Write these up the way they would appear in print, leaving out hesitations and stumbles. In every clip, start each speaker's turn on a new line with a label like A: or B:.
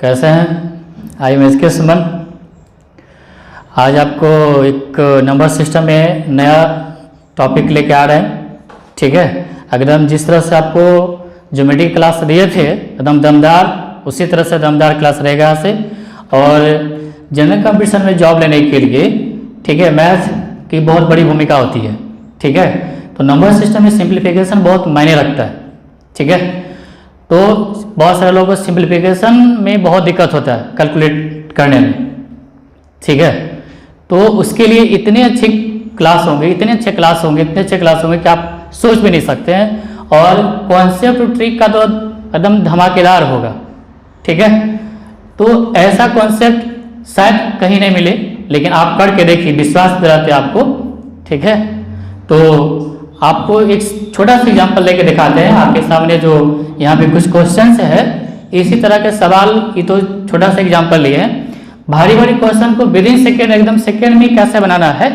A: कैसे हैं? I am S के सुमन। आज आपको एक नंबर सिस्टम में नया टॉपिक लेके आ रहे हैं। ठीक है, एकदम जिस तरह से आपको ज्योमेट्री क्लास दिए थे एकदम दमदार, उसी तरह से दमदार क्लास रहेगा यहाँ से। और जनरल कंपटीशन में जॉब लेने के लिए ठीक है, मैथ की बहुत बड़ी भूमिका होती है। ठीक है, तो नंबर सिस्टम में सिंप्लीफिकेशन बहुत मायने रखता है। ठीक है, तो बहुत सारे लोगों को सिंप्लीफिकेशन में बहुत दिक्कत होता है कैलकुलेट करने में। ठीक है, तो उसके लिए इतने अच्छे क्लास होंगे, इतने अच्छे क्लास होंगे, इतने अच्छे क्लास होंगे कि आप सोच भी नहीं सकते हैं। और कॉन्सेप्ट ट्रिक का तो एकदम धमाकेदार होगा। ठीक है, तो ऐसा कॉन्सेप्ट शायद कहीं नहीं मिले, लेकिन आप करके देखिए, विश्वास दिलाते आपको। ठीक है, तो आपको एक छोटा सा एग्जांपल लेके दिखाते हैं आपके सामने। जो यहाँ पे कुछ क्वेश्चंस है, इसी तरह के सवाल की तो छोटा सा एग्जांपल लिए हैं। भारी भारी क्वेश्चन को विद इन सेकेंड, एकदम सेकेंड में कैसे बनाना है,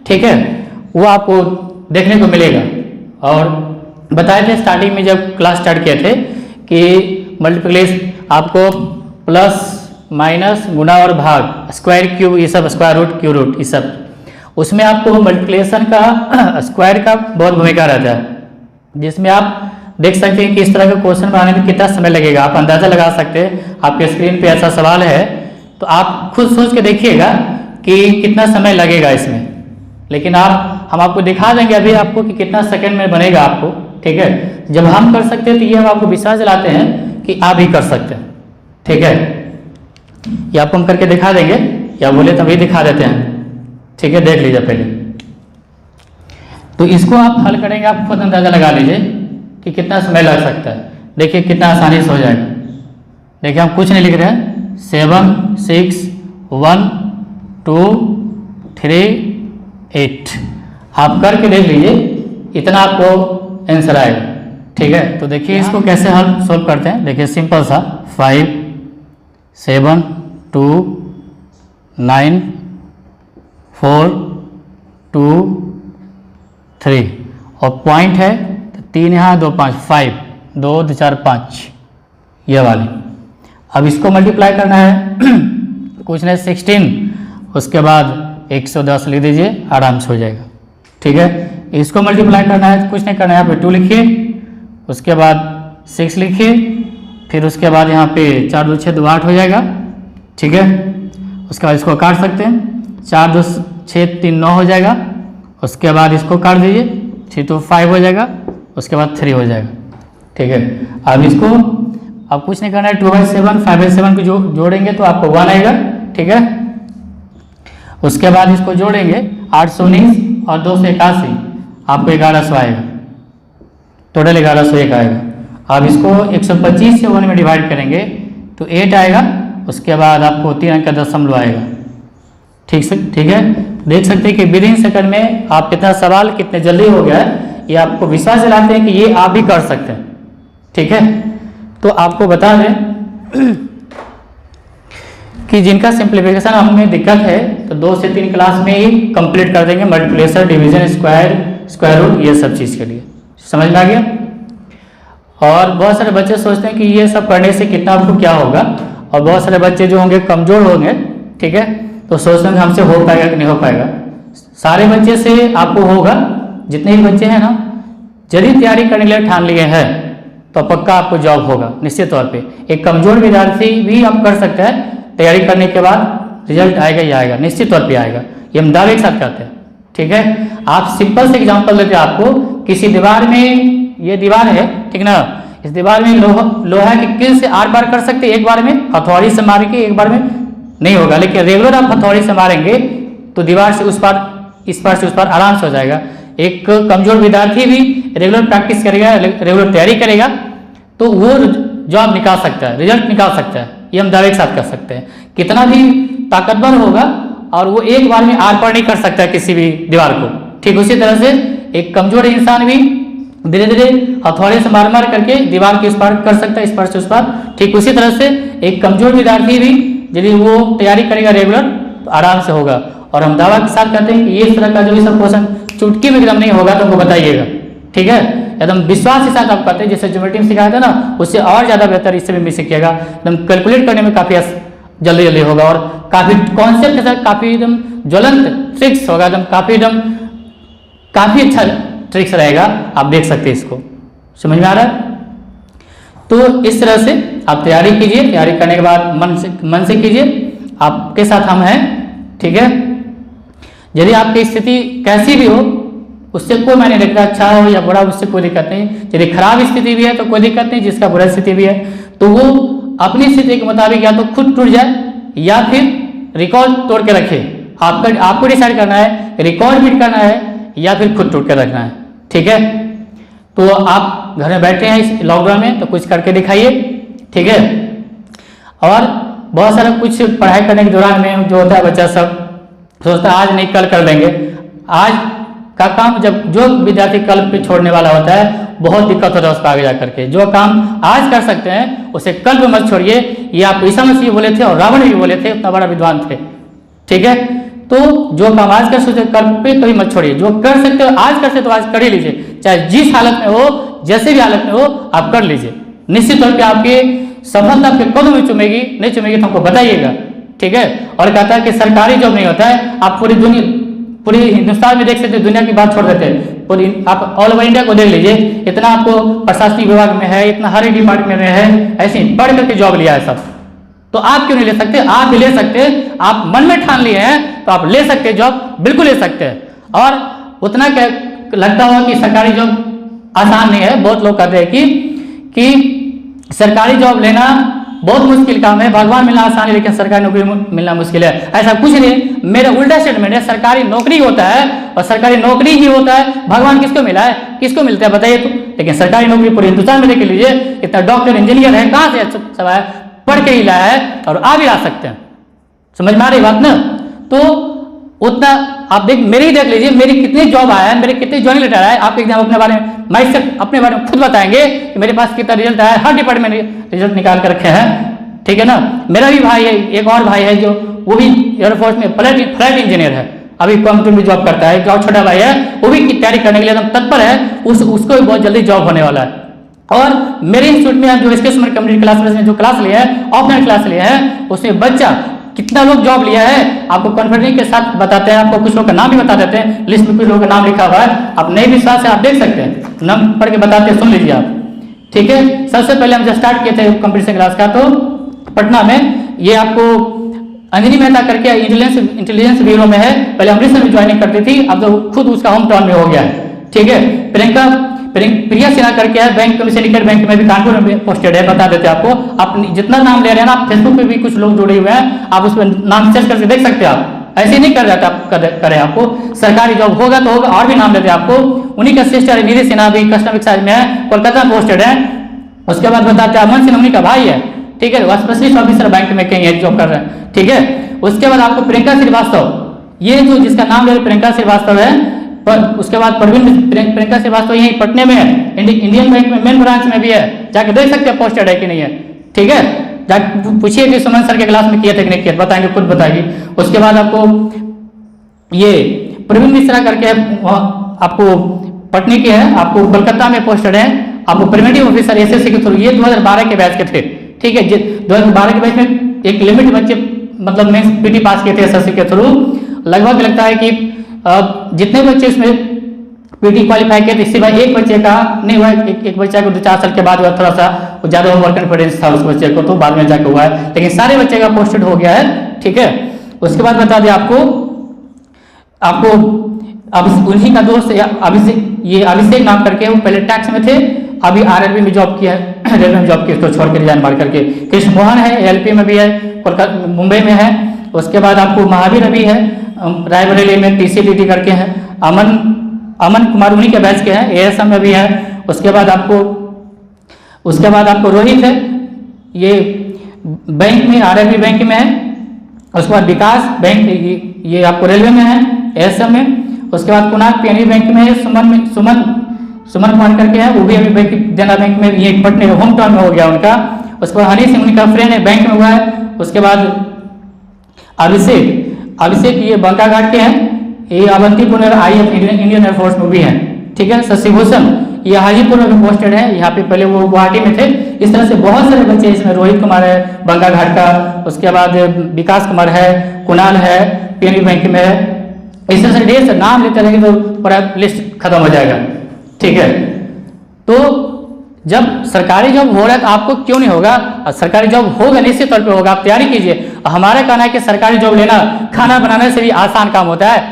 A: ठीक है, वो आपको देखने को मिलेगा। और बताए थे स्टार्टिंग में जब क्लास स्टार्ट किए थे कि मल्टीप्लिकेशन आपको प्लस माइनस गुना और भाग, स्क्वायर क्यूब, ये सब स्क्वायर रूट क्यू रूट, ये सब उसमें आपको मल्टीप्लिकेशन का स्क्वायर का बहुत भूमिका रहता है, जिसमें आप देख सकते हैं कि इस तरह का क्वेश्चन बनाने में कितना समय लगेगा। आप अंदाजा लगा सकते हैं। आपके स्क्रीन पे ऐसा सवाल है तो आप खुद सोच के देखिएगा कि कितना समय लगेगा इसमें। लेकिन हम आपको दिखा देंगे अभी आपको कि कितना सेकंड में बनेगा आपको। ठीक है, जब हम कर सकते हैं तो ये हम आपको विश्वास दिलाते हैं कि आप भी कर सकते हैं। ठीक है, ये आपको हम करके दिखा देंगे, या बोले तभी दिखा देते हैं। ठीक है, देख लीजिए पहले। तो इसको आप हल करेंगे, आप खुद अंदाजा लगा लीजिए कि कितना समय लग सकता है। देखिए कितना आसानी से हो जाएगा। देखिए हम कुछ नहीं लिख रहे हैं, 7 6 1 2 3 8 आप करके देख लीजिए, इतना आपको आंसर आएगा। ठीक है, तो देखिए इसको कैसे हल सोल्व करते हैं। देखिए सिंपल सा 5 7 2 9 4 2 3 और पॉइंट है 3 यहाँ 2 5 5 2 2 4 5 ये वाली। अब इसको मल्टीप्लाई करना है कुछ नहीं 16, उसके बाद 110 लिख दीजिए, आराम से हो जाएगा। ठीक है, इसको मल्टीप्लाई करना है, कुछ नहीं करना है, यहाँ पे 2 लिखिए, उसके बाद 6 लिखिए, फिर उसके बाद यहाँ पे 4 2 6 2 8 हो जाएगा। ठीक है, उसके बाद इसको काट सकते हैं, 4 2 6 3 9 हो जाएगा। उसके बाद इसको काट दीजिए, 3 2 5 हो जाएगा, उसके बाद 3 हो जाएगा। ठीक है, अब इसको अब कुछ नहीं करना है, 2/7 5/7 को जोड़ेंगे तो आपको 1 आएगा। ठीक है, उसके बाद इसको जोड़ेंगे 819 और 2 से 81 आपको 1100 आएगा, टोटल 1101 आएगा। अब इसको 125 से 1 में डिवाइड करेंगे तो 8 आएगा, उसके बाद आपको 3 अंक का दशमलव आएगा। ठीक है, देख सकते हैं कि विद इन सेकंड में आप कितना सवाल कितने जल्दी हो गया है, ये आपको विश्वास दिलाते हैं कि ये आप भी कर सकते हैं। ठीक है, तो आपको बता दें कि जिनका सिंप्लीफिकेशन हमें दिक्कत है तो 2 से 3 क्लास में ही कंप्लीट कर देंगे, multiplication, division, square, square root, ये सब चीज़ के लिए। समझ में आ गया? और बहुत सारे बच्चे सोचते हैं कि ये सब करने से कितना आपको क्या होगा, और बहुत सारे बच्चे जो होंगे कमज़ोर होंगे, ठीक है, तो सोचते हैं हमसे हो पाएगा कि नहीं हो पाएगा। सारे बच्चे से आपको होगा, जितने भी बच्चे हैं ना, यदि तैयारी करने के लिए ठान लिए हैं तो पक्का आपको जॉब होगा निश्चित तौर पे। एक कमज़ोर विद्यार्थी भी आप कर सकते हैं, तैयारी करने के बाद रिजल्ट आएगा ही आएगा, निश्चित तौर पे आएगा, ये हम दावे के साथ कहते हैं। ठीक है, आप सिंपल से एग्जांपल देते हैं आपको, किसी दीवार में, ये दीवार है, ठीक ना, इस दीवार में लोहा की कील से आर पार कर सकते एक बार में, हथौड़ी से मार के एक बार में नहीं होगा, लेकिन रेगुलर आप हथौड़ी से मारेंगे तो दीवार से उस पार, इस पार से उस पार आराम से हो जाएगा। एक कमजोर विद्यार्थी भी रेगुलर प्रैक्टिस करेगा, रेगुलर तैयारी करेगा तो वो जॉब निकाल सकता है, रिजल्ट निकाल सकता है, ये हम दावे के साथ कर सकते हैं। कितना भी ताकतवर होगा और वो एक बार में आर पार नहीं कर सकता किसी भी दीवार को। ठीक उसी तरह से एक कमजोर इंसान भी धीरे धीरे हथौड़े से मार मार करके दीवार के उस पार कर सकता है, इस पार से उस पार। ठीक उसी तरह से एक कमजोर विद्यार्थी भी यदि वो तैयारी करेगा रेगुलर तो आराम से होगा। और हम दावा के साथ कहते हैं कि ये इस तरह का जो भी सब क्वेश्चन चुटकी में एकदम नहीं होगा तो हमको बताइएगा। ठीक है, एकदम विश्वास के साथ आप करते हैं, जैसे ज्योमेट्री में सिखाया था ना, उससे और ज़्यादा बेहतर इससे भी सीखिएगा। एकदम कैलकुलेट करने में काफ़ी जल्दी जल्दी होगा और काफ़ी कॉन्सेप्ट के साथ काफ़ी एकदम ज्वलंत ट्रिक्स होगा, एकदम काफ़ी अच्छा ट्रिक्स रहेगा। आप देख सकते हैं, इसको समझ में आ रहा है। तो इस तरह से आप तैयारी कीजिए, तैयारी करने के बाद मन से कीजिए, आपके साथ हम हैं, ठीक है। यदि आपकी स्थिति कैसी भी हो उससे कोई मायने नहीं रखता, अच्छा हो या बुरा, उससे कोई दिक्कत नहीं। यदि खराब स्थिति भी है तो कोई दिक्कत नहीं, जिसका बुरा स्थिति भी है तो वो अपनी स्थिति के मुताबिक या तो खुद टूट जाए या फिर रिकॉर्ड तोड़ के रखे। आपको डिसाइड करना है रिकॉर्ड बीट करना है या फिर खुद टूट के रखना है, ठीक है। तो आप घर में बैठे हैं इस लॉकडाउन में तो कुछ करके दिखाइए, ठीक है। और बहुत सारा कुछ पढ़ाई करने के दौरान में जो होता है बच्चा सब सोचता है आज नहीं कल कर लेंगे। आज का काम जब जो विद्यार्थी कल पे छोड़ने वाला होता है बहुत दिक्कत होता है उसको आगे जा करके। जो काम आज कर सकते हैं उसे कल पे मत छोड़िए। ये आप ईसा मसीह बोले थे और रावण भी बोले थे, उतना बड़ा विद्वान थे, ठीक है। तो जो काम आज कर सकते कल पे कभी मत छोड़िए, जो कर सकते हो आज कर सकते तो आज कर ही लीजिए, चाहे जिस हालत में हो, जैसे भी हालत में हो आप कर लीजिए। निश्चित तौर पे आपकी सफलता आपके कदम में चुमेगी, नहीं चुमेगी तो हमको बताइएगा, ठीक है। और कहता है कि सरकारी जॉब नहीं होता है, आप पूरी हिंदुस्तान में देख सकते, दुनिया की बात छोड़ देते हैं, पूरी आप ऑल ओवर इंडिया को देख लीजिए, इतना आपको प्रशासनिक विभाग में है, इतना हर एक डिपार्टमेंट में है, ऐसे ही पढ़ करके जॉब लिया है सब। तो आप क्यों नहीं ले सकते? आप भी ले सकते हैं, आप मन में ठान लिए हैं तो आप ले सकते हैं जॉब, बिल्कुल ले सकते हैं। और उतना क्या लगता होगा कि सरकारी जॉब आसान नहीं है। बहुत लोग कहते हैं कि सरकारी जॉब लेना बहुत मुश्किल काम है, भगवान मिलना आसान है लेकिन सरकारी नौकरी मिलना मुश्किल है। ऐसा कुछ नहीं, मेरा उल्टा स्टेटमेंट है। सरकारी नौकरी होता है और सरकारी नौकरी ही होता है, भगवान किसको मिला है, किसको मिलता है बताइए तो। लेकिन सरकारी नौकरी पूरे हिंदुस्तान में देख लीजिए, इतना डॉक्टर इंजीनियर है, कहाँ से सब है, पढ़ के ही लाया है और आ भी ला सकते हैं। समझ में आ रही बात ना? तो उतना आप मेरी ही देख लीजिए, मेरी कितनी जॉब आया है, मेरे कितने ज्वाइनिंग लेटर आया है। आप एग्जाम अपने बारे में मैं अपने बारे में खुद बताएंगे कि मेरे पास कितना रिजल्ट आया है, हर डिपार्टमेंट में रिजल्ट निकाल कर रखे हैं, ठीक है ना। मेरा भी भाई है, एक और भाई है जो वो भी एयरफोर्स में फ्लाइट इंजीनियर है, अभी कंप्यूटर में जॉब करता है। एक और छोटा भाई है वो भी तैयारी करने के लिए एकदम तत्पर है, उसको भी बहुत जल्दी जॉब होने वाला है। और मेरे इंस्टीट्यूट में जो SK सुमन कम्युनिटी क्लास में जो क्लास लिया है, ऑफलाइन क्लास लिया है, उसमें बच्चा कितना लोग जॉब लिया है आपको कॉन्फिडेंस के साथ बताते हैं। आपको कुछ लोग का नाम भी बता देते हैं, लिस्ट में कुछ लोगों का नाम लिखा हुआ है, आप नहीं विश्वास है आप देख सकते हैं, नाम पढ़ के बताते हैं, सुन लीजिए आप, ठीक है। सबसे पहले हम जब स्टार्ट किए थे कंपटीशन क्लास का तो पटना में, ये आपको अंजनी मेहता करके इंटेलिजेंस ब्यूरो में है, पहले अमृतसर में ज्वाइनिंग करती थी, अब तो खुद उसका होम टाउन में हो गया है, ठीक है। प्रिया सिन्हा करके है, बैंक में सिंडिकेट बैंक में भी कानपुर में पोस्टेड है, बता देते हैं आपको। आप जितना नाम ले रहे हैं ना, आप फेसबुक पे भी कुछ लोग जुड़े हुए हैं, आप उस पर नाम सर्च करके देख सकते हैं। आप ऐसे नहीं कर रहे आप करें, आपको सरकारी जॉब होगा तो होगा, और भी नाम लेते हैं आपको। उन्हीं का सिस्टर निधि सिन्हा भी कस्टमर एक्साइज में है, कोलकाता में पोस्टेड है। उसके बाद बताते हैं अमन सिन्हा उन्हीं का भाई है, ठीक है, स्पेशलिस्ट ऑफिसर बैंक में कहीं जॉब कर रहे हैं, ठीक है। उसके बाद आपको प्रियंका श्रीवास्तव, ये जो जिसका नाम ले रहे प्रियंका श्रीवास्तव है, पर उसके बाद प्रियंका श्रीवास्तव यही पटने में है, इंडियन बैंक में मेन ब्रांच में भी है, जाके देख सकते हैं पोस्टेड है कि नहीं है, ठीक है। जाके पूछिए कि सुमन सर के क्लास में किए थे कि नहीं किए, बताएंगे, खुद बताएगी। उसके बाद आपको ये प्रवीण मिश्रा करके आपको पटने के है, आपको कोलकाता में पोस्टेड है, आपको प्रिवेंटिव ऑफिसर SSC के थ्रू, ये 2012 के बैच के थे, ठीक है। 2012 के बैच में एक लिमिट बच्चे मतलब मेंस PT पास किए थे SSC के थ्रू। लगभग लगता है कि जितने बच्चे इसमें PT क्वालिफाई किए थे, इसी बार एक बच्चे का नहीं हुआ, एक बच्चे को 2-4 साल के बाद हुआ, थोड़ा सा ज्यादा ओवर कॉन्फिडेंस था उस बच्चे को, तो बाद में जाके हुआ है, लेकिन सारे बच्चे का पोस्टेड हो गया है, ठीक है। उसके बाद बता दें आपको अब उन्हीं का दोस्त अभिषेक नाम करके, वो पहले टैक्स में थे, अभी RLB में जॉब किया है, रेलवे में जॉब किया, इसको छोड़ के रिजाइन मार करके। कृष्ण मोहन है, LP में भी है, कोलकाता मुंबई में है। उसके बाद आपको महावीर अभी है, रायबरेली में TCDT करके हैं। अमन कुमार उन्हीं के बैच के हैं, ASM में भी है। उसके बाद आपको रोहित है, ये बैंक में RLB बैंक में है। उसके बाद विकास बैंक, ये आपको रेलवे में है, ASM में। उसके बाद कुणाल PNB बैंक में है, सुमन कुमार करके है, वो भी अभी देना बैंक में, ये पटने होम टाउन में हो गया उनका। उसके बाद हनी सिंह उनका फ्रेंड है, बैंक में हुआ है। उसके बाद अभिषेक ये बंकाघाट के हैं, ये अवंतीपुर IF इंडियन एयरफोर्स में भी है, ठीक है। शशिभूषण ये हाजीपुर में भी पोस्टेड है, यहाँ पे पहले वो गुवाहाटी में थे। इस तरह से बहुत सारे बच्चे इसमें, रोहित कुमार है बंगा घाट का, उसके बाद विकास कुमार है, कुणाल है पीएनबी बैंक में है। इस तरह से ढेर से नाम लेते रहेंगे तो पूरा लिस्ट खत्म हो जाएगा, ठीक है। तो जब सरकारी जॉब हो रहा है तो आपको क्यों नहीं होगा, सरकारी जॉब होगा, निश्चित तौर पे होगा, आप तैयारी कीजिए। हमारा कहना है कि सरकारी जॉब लेना खाना बनाने से भी आसान काम होता है,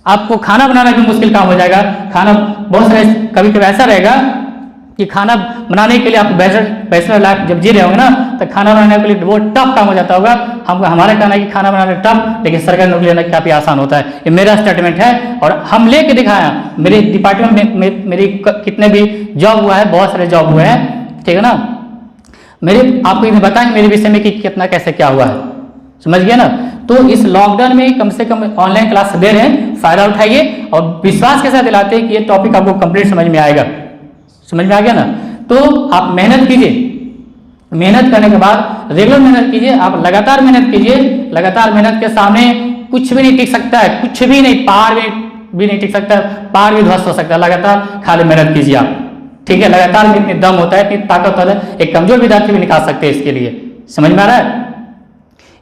A: आपको खाना बनाना भी मुश्किल काम हो जाएगा। खाना बहुत सारे कभी कभी ऐसा रहेगा कि खाना बनाने के लिए आप बैचलर लाइफ जब जी रहे होंगे ना, तो खाना बनाने के लिए वो टफ काम हो जाता होगा। हमको हमारा कहना है कि खाना बनाना टफ, लेकिन सरकारी नौकरी लेना काफ़ी आसान होता है। ये मेरा स्टेटमेंट है और हम लेके दिखाया। मेरे डिपार्टमेंट में मेरी कितने भी जॉब हुआ है, बहुत सारे जॉब हुए हैं, ठीक है ना। मेरे आपको इन्हें बताएंगे मेरे विषय में कि कितना कैसे क्या हुआ है, समझ गया ना। तो इस लॉकडाउन में कम से कम ऑनलाइन क्लास दे रहे हैं, फायदा उठाइए और विश्वास के साथ दिलाते हैं कि ये टॉपिक आपको कंप्लीट समझ में आएगा। समझ में आ गया ना। तो आप मेहनत कीजिए, मेहनत करने के बाद रेगुलर मेहनत कीजिए, आप लगातार मेहनत कीजिए। लगातार मेहनत के सामने कुछ भी नहीं टिक सकता है, कुछ भी नहीं, पहाड़ भी नहीं टिक सकता है, पहाड़ भी ध्वस्त हो सकता है। लगातार खाली मेहनत कीजिए आप, ठीक है। लगातार में इतनी दम होता है, इतनी ताकत होता है, एक कमजोर विद्यार्थी भी निकाल सकते हैं इसके लिए। समझ में आ रहा है।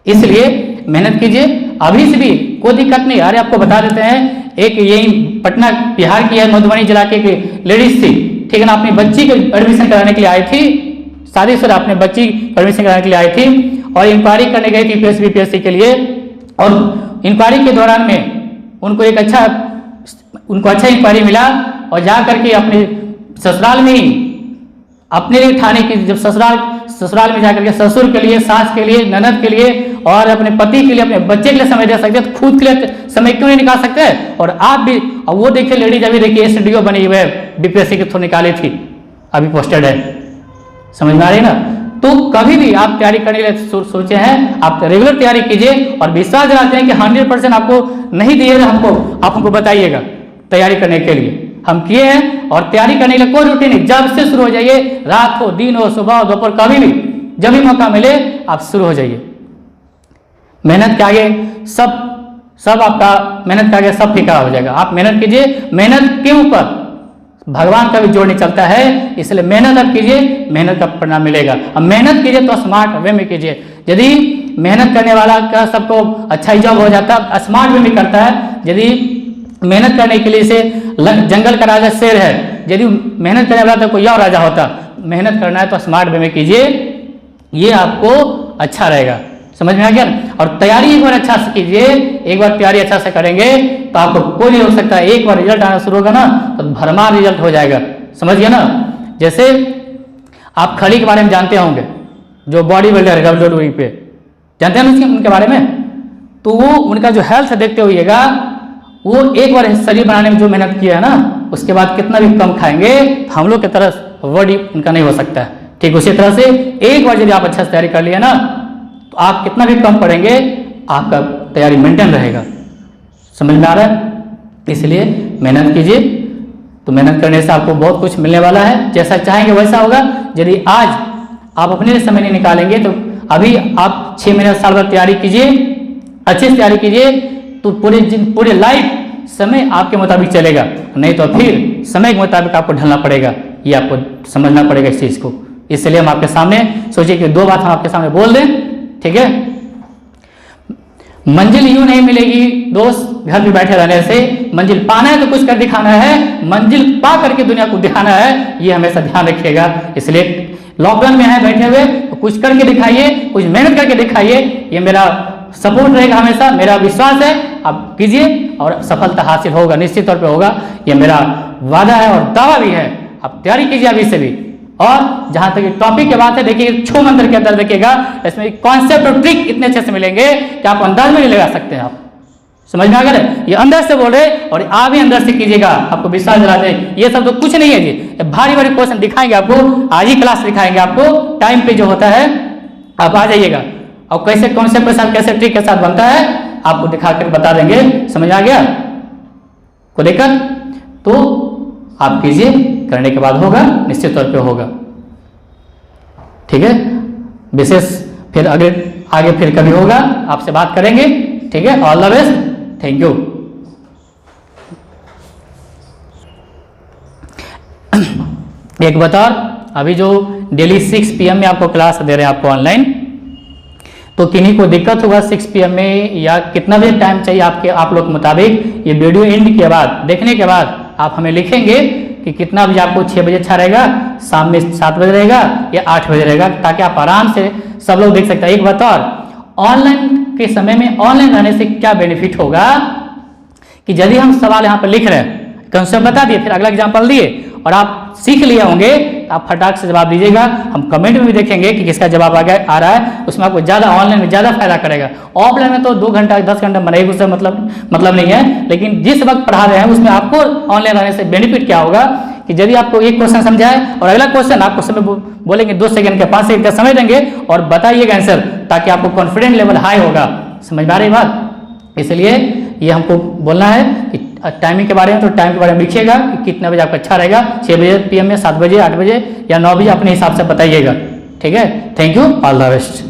A: इसलिए मेहनत कीजिए, अभी से भी कोई दिक्कत नहीं। अरे आपको बता देते हैं, एक यही पटना बिहार की है, मधुबनी जिला की लेडीज थी, ठीक है ना। अपनी बच्ची को एडमिशन कराने के लिए आई थी, शादीशुदा अपने बच्ची एडमिशन कराने के लिए आई थी और इंक्वायरी करने गई थी यूपीएससी बीपीएससी के लिए। और इंक्वायरी के दौरान में उनको अच्छा इंक्वायरी मिला और जा करके अपने ससुराल में ही अपने लिए ठाने की, जब ससुराल में जाकर के ससुर के लिए, सास के लिए, ननद के लिए और अपने पति के लिए, अपने बच्चे के लिए समय दे सकते हैं, तो खुद के लिए समय क्यों नहीं निकाल सकते। और आप भी, और वो देखिए लेडीज अभी देखिए एसडीओ बनी हुई है, बीपीएससी के थ्रू निकाली थी, अभी पोस्टेड है। समझ में आ रही ना। तो कभी भी आप तैयारी करने के लिए सोचे हैं, आप रेगुलर तैयारी कीजिए और विश्वास दिलाते हैं कि 100% आपको नहीं दिएगा, आप हमको बताइएगा तैयारी करने के लिए। हम किए हैं और तैयारी करने के लिए कोई रूटीन नहीं, जब से शुरू हो जाइए, रात हो, दिन हो, सुबह हो, दोपहर, कभी भी जब भी मौका मिले आप शुरू हो जाइए। मेहनत के आगे सब आपका, मेहनत के आगे सब फीका हो जाएगा। आप मेहनत कीजिए, मेहनत के ऊपर भगवान का भी जोड़ नहीं चलता है, इसलिए मेहनत आप कीजिए, मेहनत का परिणाम मिलेगा। अब मेहनत कीजिए तो स्मार्ट वे में कीजिए। यदि मेहनत करने वाला का सबको अच्छा ही जॉब हो जाता है, स्मार्ट वे में करता है। यदि मेहनत करने के लिए से जंगल का राजा शेर है, यदि मेहनत करने वाला तो कोई और राजा होता। मेहनत करना है तो स्मार्ट वे में कीजिए, ये आपको अच्छा रहेगा। समझ में आ गया। और तैयारी एक बार अच्छा से कीजिए, एक बार तैयारी अच्छा से करेंगे तो आपको कोई नहीं रोक सकता। एक बार रिजल्ट आना शुरू होगा ना तो भरमार रिजल्ट हो जाएगा। समझ गया ना। जैसे आप खली के बारे में जानते होंगे, जो बॉडी बिल्डर है WWE पे, जानते हैं ना उनके बारे में। तो वो उनका जो हेल्थ देखते हुएगा, वो एक बार शरीर बनाने में जो मेहनत किया है ना, उसके बाद कितना भी कम खाएंगे, हम लोग की तरह बॉडी उनका नहीं हो सकता है। ठीक उसी तरह से एक बार यदि आप अच्छा से तैयारी कर लिया ना, तो आप कितना भी कम पढ़ेंगे, आपका तैयारी मेंटेन रहेगा। समझ में आ रहा है। इसलिए मेहनत कीजिए, तो मेहनत करने से आपको बहुत कुछ मिलने वाला है। जैसा चाहेंगे वैसा होगा। यदि आज आप अपने लिए समय नहीं निकालेंगे तो अभी आप 6 महीने साल भर तैयारी कीजिए, अच्छे से तैयारी कीजिए, तो पूरे लाइफ समय आपके मुताबिक चलेगा। नहीं तो फिर समय के मुताबिक आपको ढलना पड़ेगा। ये आपको समझना पड़ेगा इस चीज़ को। इसलिए हम आपके सामने सोचिए कि 2 बात हम आपके सामने बोल दें, ठीक है। मंजिल यूं नहीं मिलेगी दोस्त घर पे बैठे रहने से। मंजिल पाना है तो कुछ कर दिखाना है, मंजिल पा करके दुनिया को दिखाना है, ये हमेशा ध्यान रखिएगा। इसलिए लॉकडाउन में है बैठे हुए तो कुछ करके दिखाइए, कुछ मेहनत करके दिखाइए। ये मेरा सपोर्ट रहेगा हमेशा, मेरा विश्वास है। आप कीजिए और सफलता हासिल होगा, निश्चित तौर पे होगा। ये मेरा वादा है और दावा भी है। आप तैयारी कीजिए अभी से भी। और जहां तक टॉपिक की बात है, देखिए 6 मंत्र के अंदर देखिएगा, इसमें कॉन्सेप्ट और ट्रिक इतने अच्छे से मिलेंगे कि आप अंदाज में नहीं लगा सकते हैं। आप समझ में आ गया। ये अंदर से बोल रहे और आप भी अंदर से कीजिएगा, आपको विश्वास दिलाते हैं। ये सब तो कुछ नहीं है जी, भारी भारी क्वेश्चन दिखाएंगे आपको, आज ही क्लास दिखाएंगे आपको। टाइम पे जो होता है आप आ जाइएगा, और कैसे कॉन्सेप्ट के साथ, कैसे ट्रिक के साथ बनता है आपको दिखा कर बता देंगे। समझ आ गया को लेकर। तो आप कीजिए, करने के बाद होगा, निश्चित तौर पे होगा, ठीक है। विशेष फिर आगे फिर कभी होगा, आपसे बात करेंगे, ठीक है। All the best, thank you. एक बता, अभी जो डेली 6 PM में आपको क्लास दे रहे हैं आपको ऑनलाइन, तो किन्हीं को दिक्कत होगा 6 PM में या कितना भी टाइम चाहिए आप लोग के मुताबिक, ये वीडियो एंड के बाद देखने के बाद आप हमें लिखेंगे कि कितना बजे आपको 6 बजे अच्छा रहेगा, शाम में 7 बजे रहेगा या 8 बजे रहेगा, ताकि आप आराम से सब लोग देख सकते हैं। एक बात और, ऑनलाइन के समय में ऑनलाइन रहने से क्या बेनिफिट होगा कि यदि हम सवाल यहाँ पर लिख रहे हैं, कंसेप्ट बता दिए, फिर अगला एग्जाम्पल दिए और आप सीख लिए होंगे, आप फटाक से जवाब दीजिएगा। हम कमेंट में भी देखेंगे कि किसका जवाब आ रहा है, उसमें आपको ज़्यादा ऑनलाइन में ज़्यादा फायदा करेगा। ऑफलाइन में तो 2 घंटा 10 घंटा बनाएगी, उससे मतलब नहीं है, लेकिन जिस वक्त पढ़ा रहे हैं उसमें आपको ऑनलाइन रहने से बेनिफिट क्या होगा कि यदि आपको एक क्वेश्चन समझाए और अगला क्वेश्चन आपको समय बोलेंगे 2 सेकंड के 5 सेकंड का समय देंगे और बताइएगा आंसर, ताकि आपको कॉन्फिडेंस लेवल हाई होगा। समझ में आ रही बात? इसलिए ये हमको बोलना है कि टाइमिंग के बारे में, तो टाइम के बारे में लिखिएगा कि कितना बजे आपका अच्छा रहेगा, 6 बजे PM में, 7 बजे, 8 बजे या 9 बजे, अपने हिसाब से बताइएगा। ठीक है, thank you, all the best.